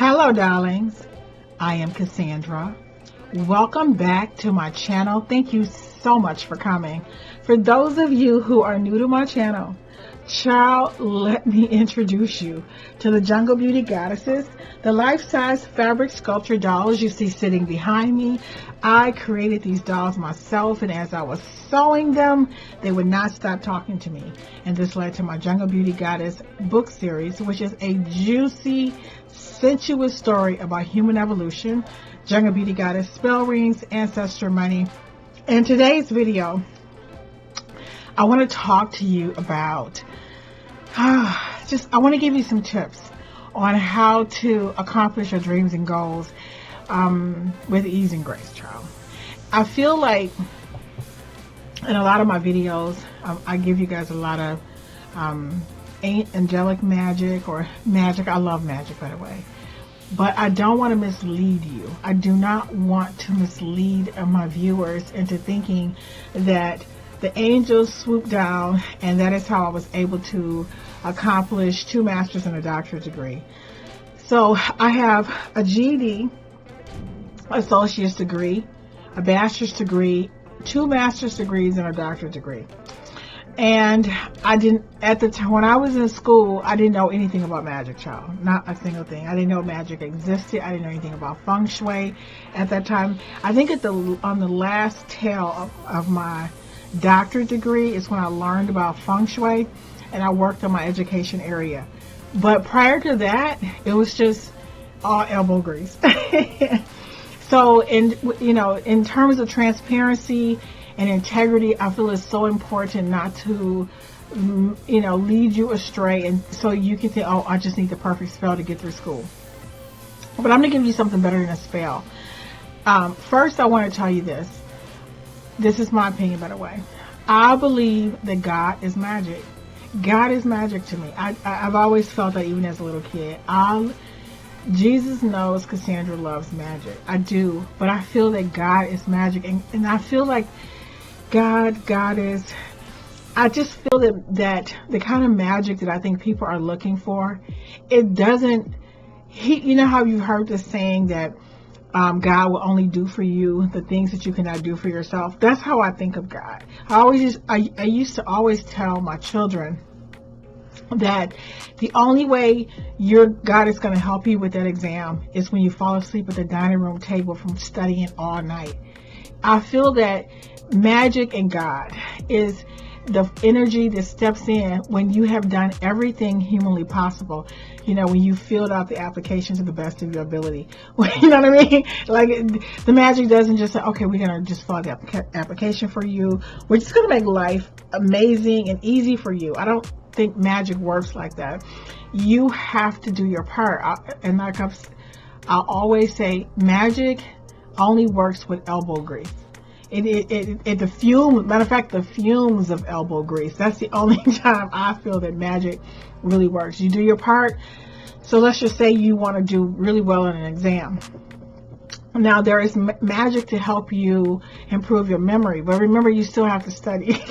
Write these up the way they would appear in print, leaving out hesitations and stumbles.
Hello, darlings. I am Cassandra. Welcome back to my channel. Thank you so much for coming. For those of you who are new to my channel, child, let me introduce you to the Jungle Beauty Goddesses, the life-size fabric sculpture dolls you see sitting behind me. I created these dolls myself, and as I was sewing them, they would not stop talking to me. And this led to my Jungle Beauty Goddess book series, which is a juicy, sensuous story about human evolution, Jungle Beauty Goddess spell rings, ancestor money. In today's video, I want to talk to you about I want to give you some tips on how to accomplish your dreams and goals with ease and grace, child. I feel like in a lot of my videos, I give you guys a lot of angelic magic or magic. I love magic, by the way. But I don't want to mislead you. I do not want to mislead my viewers into thinking that the angels swooped down and that is how I was able to accomplish 2 master's and a doctorate degree. So I have a GED, associate's degree, a bachelor's degree, 2 master's degrees, and a doctorate degree. And I didn't, at the time when I was in school, I didn't know anything about magic, child. Not a single thing. I didn't know magic existed. I didn't know anything about Feng Shui at that time. I think on the last tail of my doctorate degree is when I learned about Feng Shui, and I worked on my education area. But prior to that, it was just all elbow grease. So, in terms of transparency and integrity, I feel it's so important not to, lead you astray, and so you can think, oh, I just need the perfect spell to get through school. But I'm going to give you something better than a spell. First, I want to tell you this. This is my opinion, by the way. I believe that God is magic. God is magic to me. I've always felt that even as a little kid. Jesus knows Cassandra loves magic. I do. But I feel that God is magic. And I feel like God is... I just feel that the kind of magic that I think people are looking for, it doesn't... You know how you've heard this saying that God will only do for you the things that you cannot do for yourself. That's how I think of God. I used to always tell my children that the only way your God is going to help you with that exam is when you fall asleep at the dining room table from studying all night. I feel that magic and God is the energy that steps in when you have done everything humanly possible. When you filled out the application to the best of your ability. You know what I mean? Like, the magic doesn't just say, okay, we're going to just fill out the application for you. We're just going to make life amazing and easy for you. I don't think magic works like that. You have to do your part. And like I'll always say, magic only works with elbow grease. The fumes of elbow grease. That's the only time I feel that magic really works. You do your part. So let's just say you want to do really well in an exam. Now, there is magic to help you improve your memory, but remember, you still have to study.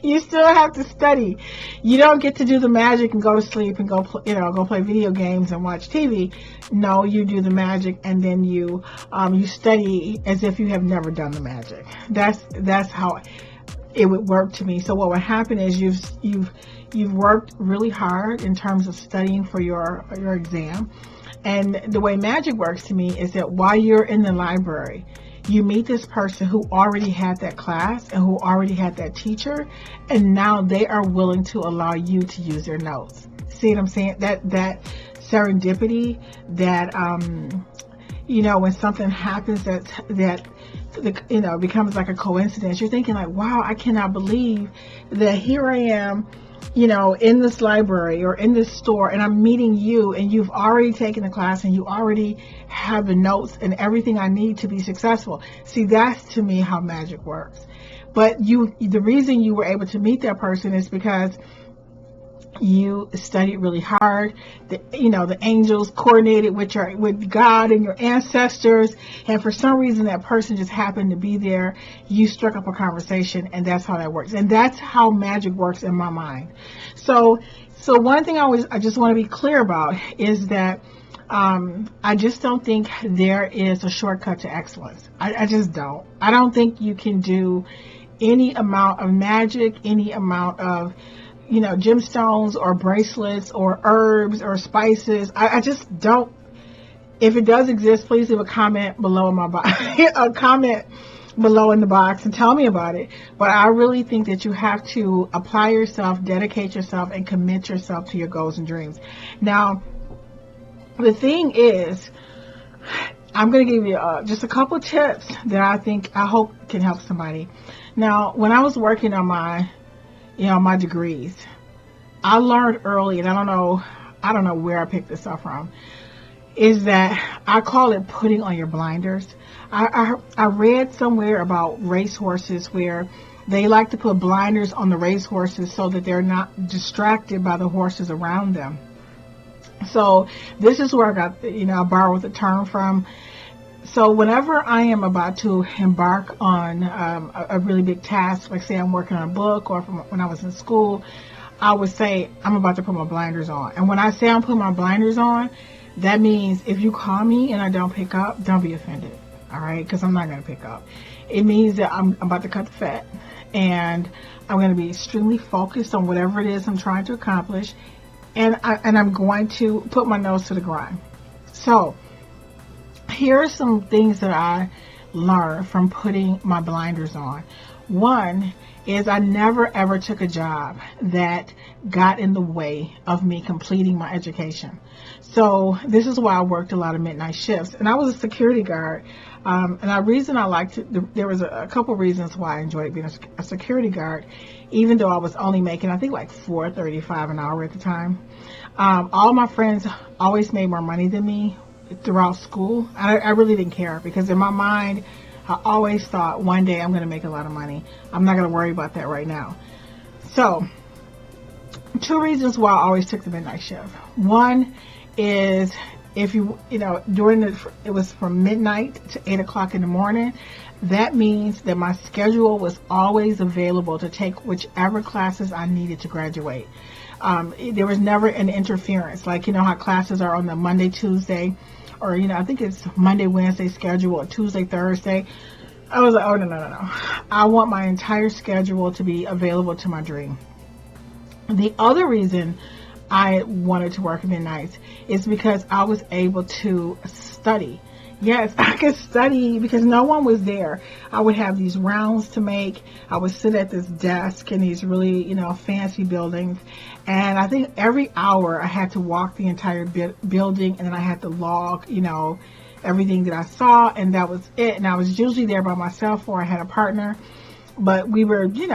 You still have to study. You don't get to do the magic and go to sleep and go play video games and watch TV. No, you do the magic and then you study as if you have never done the magic. That's how it would work to me. So what would happen is you've worked really hard in terms of studying for your exam. And the way magic works to me is that while you're in the library, you meet this person who already had that class and who already had that teacher, and now they are willing to allow you to use their notes. See what I'm saying? That serendipity, that when something happens that becomes like a coincidence, you're thinking like, wow, I cannot believe that here I am, in this library or in this store, and I'm meeting you, and you've already taken the class and you already have the notes and everything I need to be successful. See, that's to me how magic works. But the reason you were able to meet that person is because you studied really hard. The angels coordinated with God and your ancestors, and for some reason that person just happened to be there. You struck up a conversation, and that's how that works. And that's how magic works in my mind. So one thing I just want to be clear about is that I just don't think there is a shortcut to excellence. I just don't. I don't think you can do any amount of magic, any amount of, gemstones or bracelets or herbs or spices. I just don't. If it does exist, please leave a comment below in my box, a comment below in the box and tell me about it. But I really think that you have to apply yourself, dedicate yourself, and commit yourself to your goals and dreams. Now, the thing is, I'm going to give you just a couple tips that I hope can help somebody. Now, when I was working on my degrees, I learned early, and I don't know where I picked this up from, is that I call it putting on your blinders. I read somewhere about racehorses where they like to put blinders on the racehorses so that they're not distracted by the horses around them. So this is where I got, I borrowed the term from. So whenever I am about to embark on a really big task, like say I'm working on a book, or from when I was in school, I would say I'm about to put my blinders on. And when I say I'm putting my blinders on, that means if you call me and I don't pick up, don't be offended. All right? Because I'm not going to pick up. It means that I'm about to cut the fat. And I'm going to be extremely focused on whatever it is I'm trying to accomplish. And I'm going to put my nose to the grind. So here are some things that I learned from putting my blinders on. One is I never ever took a job that got in the way of me completing my education. So this is why I worked a lot of midnight shifts. And I was a security guard. And the reason I liked it, there was a couple reasons why I enjoyed being a security guard, even though I was only making, I think, like $4.35 an hour at the time. All my friends always made more money than me throughout school. I really didn't care, because in my mind, I always thought one day I'm going to make a lot of money. I'm not going to worry about that right now. So, two reasons why I always took the midnight shift. One is if it was from midnight to 8 o'clock in the morning, that means that my schedule was always available to take whichever classes I needed to graduate. There was never an interference, like, how classes are on the Monday, Tuesday, or, I think it's Monday, Wednesday schedule, or Tuesday, Thursday. I was like, oh, no. I want my entire schedule to be available to my dream. The other reason I wanted to work midnights is because I was able to study. Yes, I could study because no one was there. I would have these rounds to make. I would sit at this desk in these really, fancy buildings. And I think every hour I had to walk the entire building, and then I had to log, everything that I saw, and that was it. And I was usually there by myself, or I had a partner. But we were, we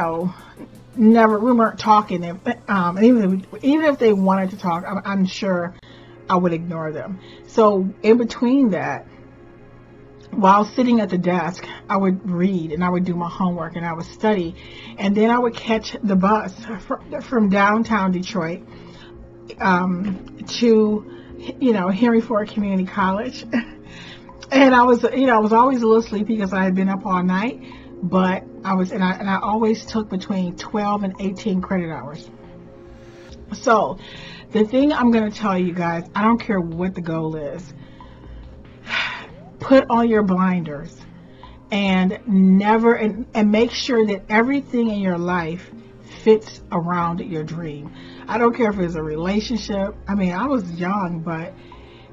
weren't talking. And even if they wanted to talk, I'm sure I would ignore them. So in between that, while sitting at the desk, I would read, and I would do my homework, and I would study, and then I would catch the bus from downtown Detroit to, Henry Ford Community College. And I was always a little sleepy because I had been up all night, but I always took between 12 and 18 credit hours. So the thing I'm going to tell you guys, I don't care what the goal is. Put on your blinders and make sure that everything in your life fits around your dream. I don't care if it's a relationship. I mean, I was young, but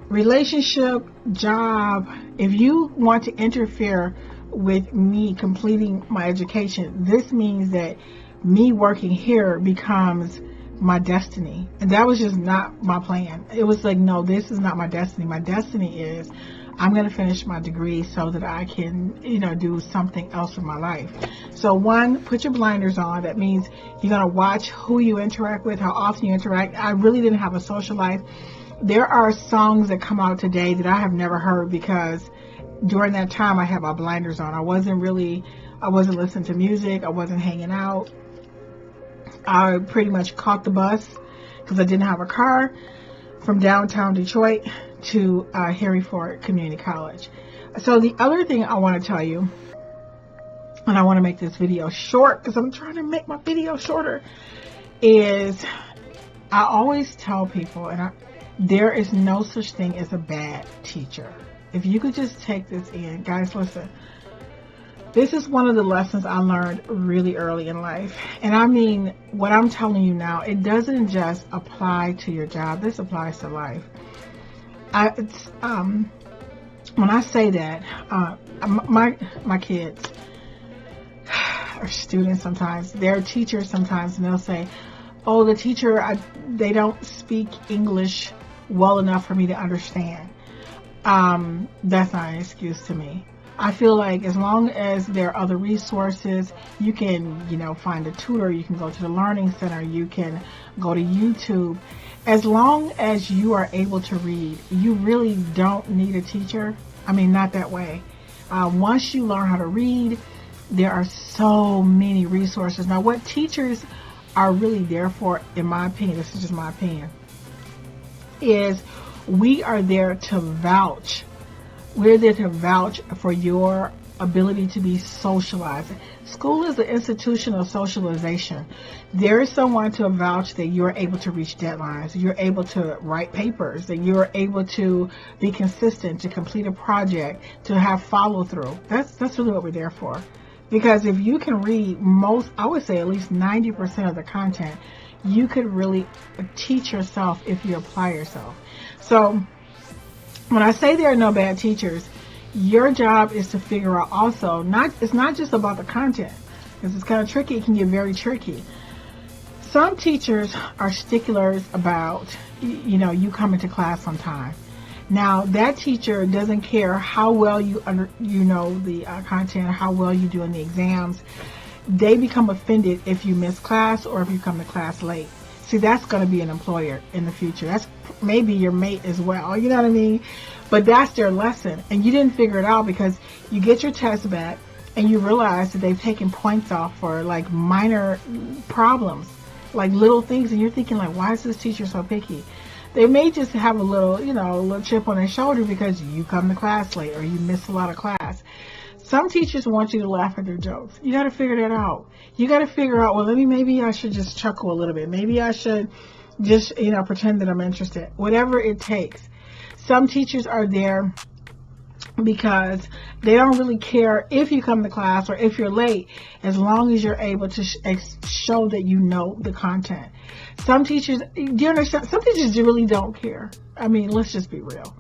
relationship, job, if you want to interfere with me completing my education, this means that me working here becomes my destiny. And that was just not my plan. It was like, no, this is not my destiny. My destiny is I'm going to finish my degree so that I can, do something else with my life. So one, put your blinders on. That means you're going to watch who you interact with, how often you interact. I really didn't have a social life. There are songs that come out today that I have never heard because during that time I had my blinders on. I wasn't listening to music. I wasn't hanging out. I pretty much caught the bus because I didn't have a car from downtown Detroit to Henry Ford Community College. So the other thing I want to tell you, and I want to make this video short because I'm trying to make my video shorter, is I always tell people, and There is no such thing as a bad teacher. If you could just take this in, guys, listen. This is one of the lessons I learned really early in life. And I mean, what I'm telling you now, it doesn't just apply to your job. This applies to life. When I say that, my kids are students sometimes. They're teachers sometimes, and they'll say, "Oh, the teacher, they don't speak English well enough for me to understand." That's not an excuse to me. I feel like as long as there are other resources, you can, find a tutor, you can go to the Learning Center, you can go to YouTube. As long as you are able to read, you really don't need a teacher. I mean, not that way. Once you learn how to read, there are so many resources. Now, what teachers are really there for, in my opinion, this is just my opinion, is we are there to vouch. We're there to vouch for your ability to be socialized. School is an institution of socialization. There is someone to vouch that you're able to reach deadlines, you're able to write papers, that you're able to be consistent, to complete a project, to have follow through. That's really what we're there for. Because if you can read I would say at least 90% of the content, you could really teach yourself if you apply yourself. So when I say there are no bad teachers, your job is to figure out also, it's not just about the content, because it's kind of tricky. It can get very tricky. Some teachers are sticklers about, you coming to class on time. Now, that teacher doesn't care how well you know the content, how well you do in the exams. They become offended if you miss class or if you come to class late. See, that's going to be an employer in the future. That's maybe your mate as well. You know what I mean? But that's their lesson. And you didn't figure it out because you get your test back and you realize that they've taken points off for like minor problems, like little things. And you're thinking like, why is this teacher so picky? They may just have a little, a little chip on their shoulder because you come to class late or you miss a lot of class. Some teachers want you to laugh at their jokes. You got to figure that out. You got to figure out, well, maybe I should just chuckle a little bit. Maybe I should just, pretend that I'm interested. Whatever it takes. Some teachers are there because they don't really care if you come to class or if you're late, as long as you're able to show that you know the content. Some teachers, do you understand? Some teachers really don't care. I mean, let's just be real.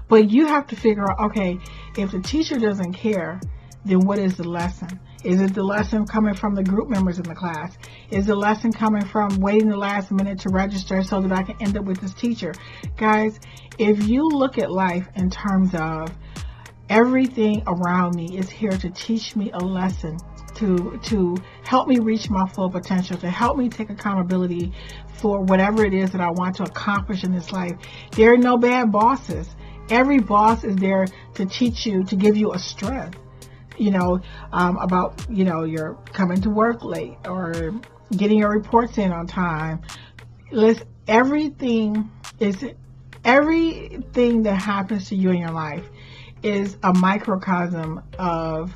But you have to figure out, okay, if the teacher doesn't care, then what is the lesson? Is it the lesson coming from the group members in the class? Is the lesson coming from waiting the last minute to register so that I can end up with this teacher? Guys, if you look at life in terms of everything around me is here to teach me a lesson, to help me reach my full potential, to help me take accountability for whatever it is that I want to accomplish in this life. There are no bad bosses. Every boss is there to teach you, to give you a strength, about, you're coming to work late or getting your reports in on time. Everything that happens to you in your life is a microcosm of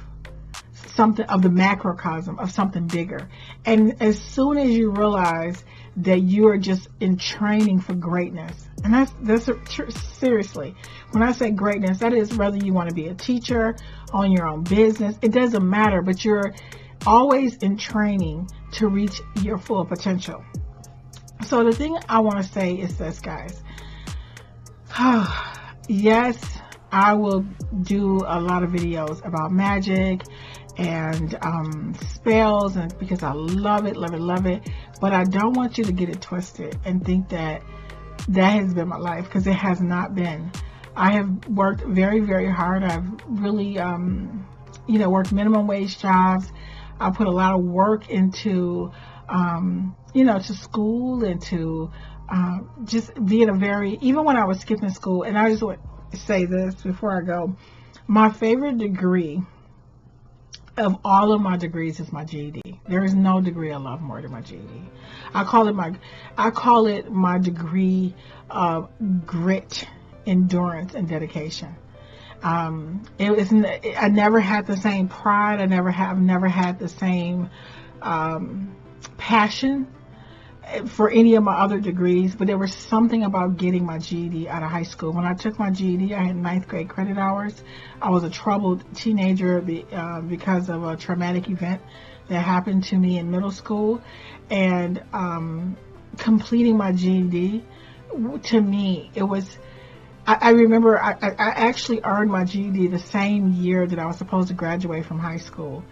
something, of the macrocosm of something bigger. And as soon as you realize that you are just in training for greatness, and that's seriously, when I say greatness, that is whether you want to be a teacher, on your own business, it doesn't matter, but you're always in training to reach your full potential. So the thing I want to say is this, guys. Yes, I will do a lot of videos about magic and spells, and because I love it. But I don't want you to get it twisted and think that has been my life, because it has not been. I have worked very, very hard. I've really, worked minimum wage jobs. I put a lot of work into, to school and to just being even when I was skipping school, and I just want to say this before I go, my favorite degree of all of my degrees is my GED. There is no degree I love more than my GED. I call it my degree of grit, endurance, and dedication. I never had the same pride. I've never had the same passion for any of my other degrees, but there was something about getting my GED out of high school. When I took my GED, I had 9th grade credit hours. I was a troubled teenager because of a traumatic event that happened to me in middle school, and completing my GED, to me, it was, I remember I actually earned my GED the same year that I was supposed to graduate from high school.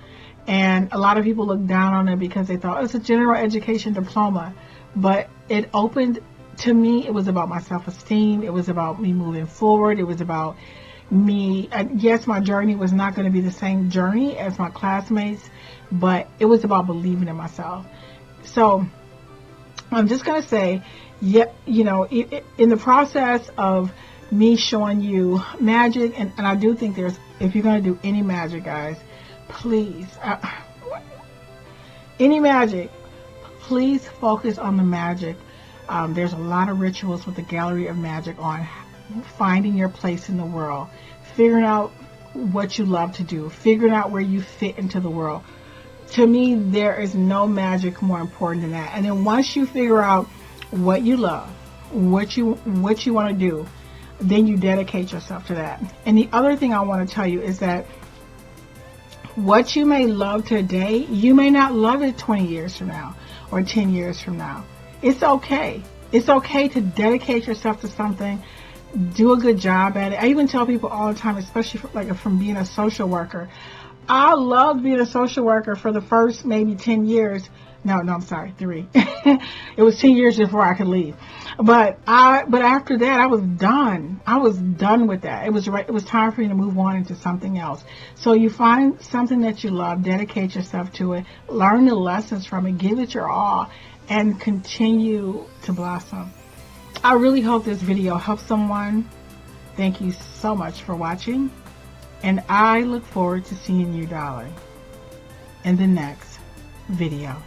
And a lot of people looked down on it because they thought it's a general education diploma. But it opened, to me, it was about my self-esteem. It was about me moving forward. It was about me. And yes, my journey was not going to be the same journey as my classmates, but it was about believing in myself. So I'm just going to say, yeah, you know, in the process of me showing you magic, and I do think there's, if you're going to do any magic, guys, please, any magic, please focus on the magic. There's a lot of rituals with the Gallery of Magic on finding your place in the world, figuring out what you love to do, figuring out where you fit into the world. To me, there is no magic more important than that. And then once you figure out what you love, what you want to do, then you dedicate yourself to that. And the other thing I want to tell you is that what you may love today, you may not love it 20 years from now or 10 years from now. It's okay. It's okay to dedicate yourself to something, do a good job at it. I even tell people all the time, especially from being a social worker. I loved being a social worker for the first maybe 10 years. No, I'm sorry, 3. It was 10 years before I could leave. But after that, I was done. I was done with that. It was time for me to move on into something else. So you find something that you love, dedicate yourself to it, learn the lessons from it, give it your all, and continue to blossom. I really hope this video helps someone. Thank you so much for watching. And I look forward to seeing you, darling, in the next video.